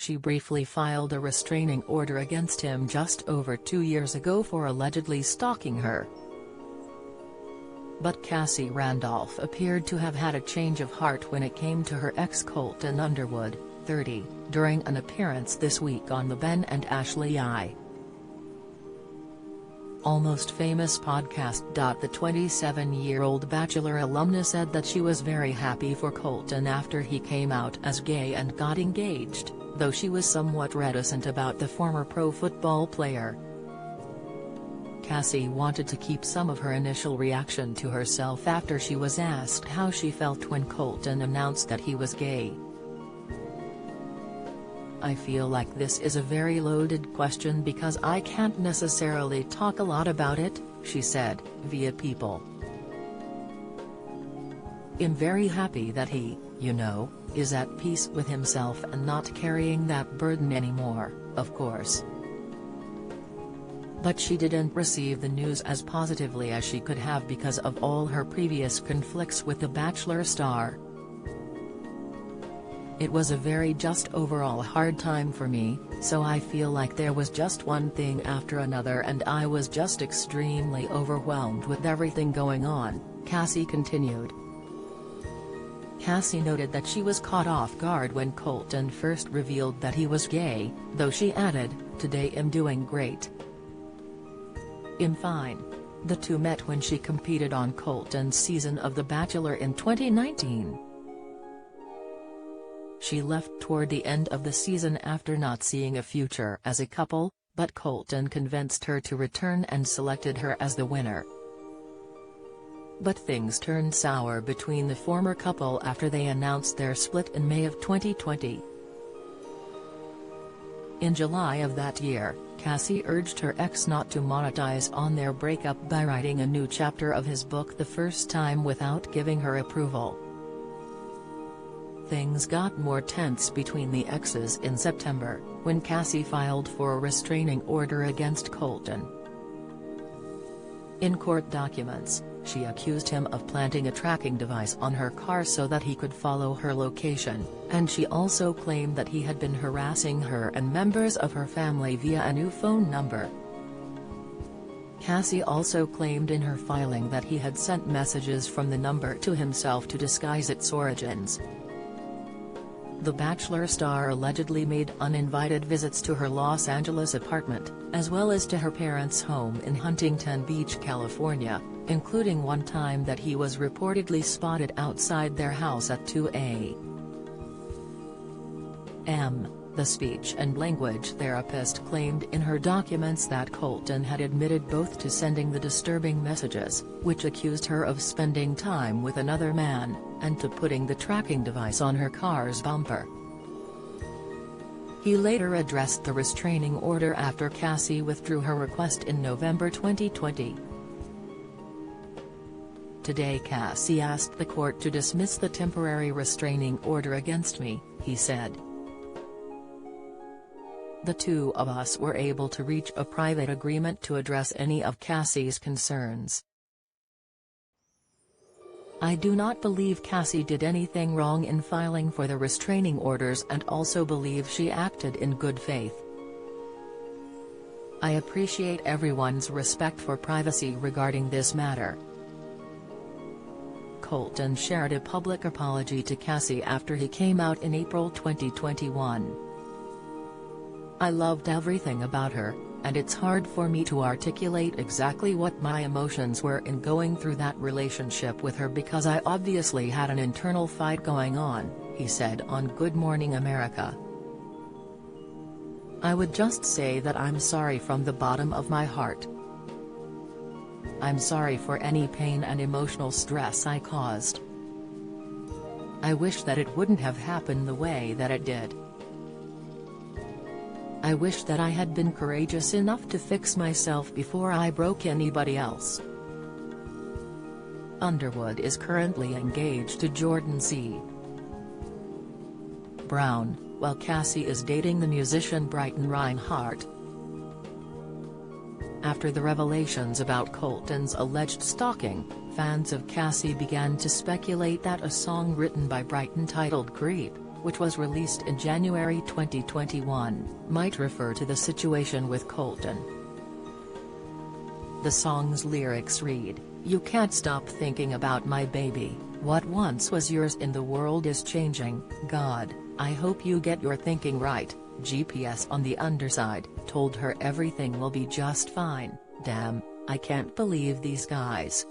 she briefly filed a restraining order against him just over 2 years ago for allegedly stalking her. But Cassie Randolph appeared to have had a change of heart when it came to her ex Colton Underwood, 30, during an appearance this week on the Ben and Ashley I. Almost Famous podcast. The 27-year-old Bachelor alumna said that she was very happy for Colton after he came out as gay and got engaged, though she was somewhat reticent about the former pro football player. Cassie wanted to keep some of her initial reaction to herself after she was asked how she felt when Colton announced that he was gay. "I feel like this is a very loaded question because I can't necessarily talk a lot about it," she said, via People. "I'm very happy that he, is at peace with himself and not carrying that burden anymore, of course." But she didn't receive the news as positively as she could have because of all her previous conflicts with the Bachelor star. "It was a very just overall hard time for me, so I feel like there was just one thing after another and I was just extremely overwhelmed with everything going on," Cassie continued. Cassie noted that she was caught off guard when Colton first revealed that he was gay, though she added, "Today I'm doing great. I'm fine." The two met when she competed on Colton's season of The Bachelor in 2019. She left toward the end of the season after not seeing a future as a couple, but Colton convinced her to return and selected her as the winner. But things turned sour between the former couple after they announced their split in May of 2020. In July of that year, Cassie urged her ex not to monetize on their breakup by writing a new chapter of his book the first time without giving her approval. Things got more tense between the exes in September, when Cassie filed for a restraining order against Colton. In court documents, she accused him of planting a tracking device on her car so that he could follow her location, and she also claimed that he had been harassing her and members of her family via a new phone number. Cassie also claimed in her filing that he had sent messages from the number to himself to disguise its origins. The Bachelor star allegedly made uninvited visits to her Los Angeles apartment, as well as to her parents' home in Huntington Beach, California, including one time that he was reportedly spotted outside their house at 2 a.m. The speech and language therapist claimed in her documents that Colton had admitted both to sending the disturbing messages, which accused her of spending time with another man, and to putting the tracking device on her car's bumper. He later addressed the restraining order after Cassie withdrew her request in November 2020. "Today Cassie asked the court to dismiss the temporary restraining order against me," he said. "The two of us were able to reach a private agreement to address any of Cassie's concerns. I do not believe Cassie did anything wrong in filing for the restraining orders and also believe she acted in good faith. I appreciate everyone's respect for privacy regarding this matter." Colton shared a public apology to Cassie after he came out in April 2021. "I loved everything about her, and it's hard for me to articulate exactly what my emotions were in going through that relationship with her because I obviously had an internal fight going on," he said on Good Morning America. "I would just say that I'm sorry from the bottom of my heart. I'm sorry for any pain and emotional stress I caused. I wish that it wouldn't have happened the way that it did. I wish that I had been courageous enough to fix myself before I broke anybody else." Underwood is currently engaged to Jordan C. Brown, while Cassie is dating the musician Brighton Reinhardt. After the revelations about Colton's alleged stalking, fans of Cassie began to speculate that a song written by Brighton titled "Creep" which was released in January 2021, might refer to the situation with Colton. The song's lyrics read, "You can't stop thinking about my baby, what once was yours in the world is changing, God, I hope you get your thinking right." GPS on the underside told her everything will be just fine. "Damn, I can't believe these guys."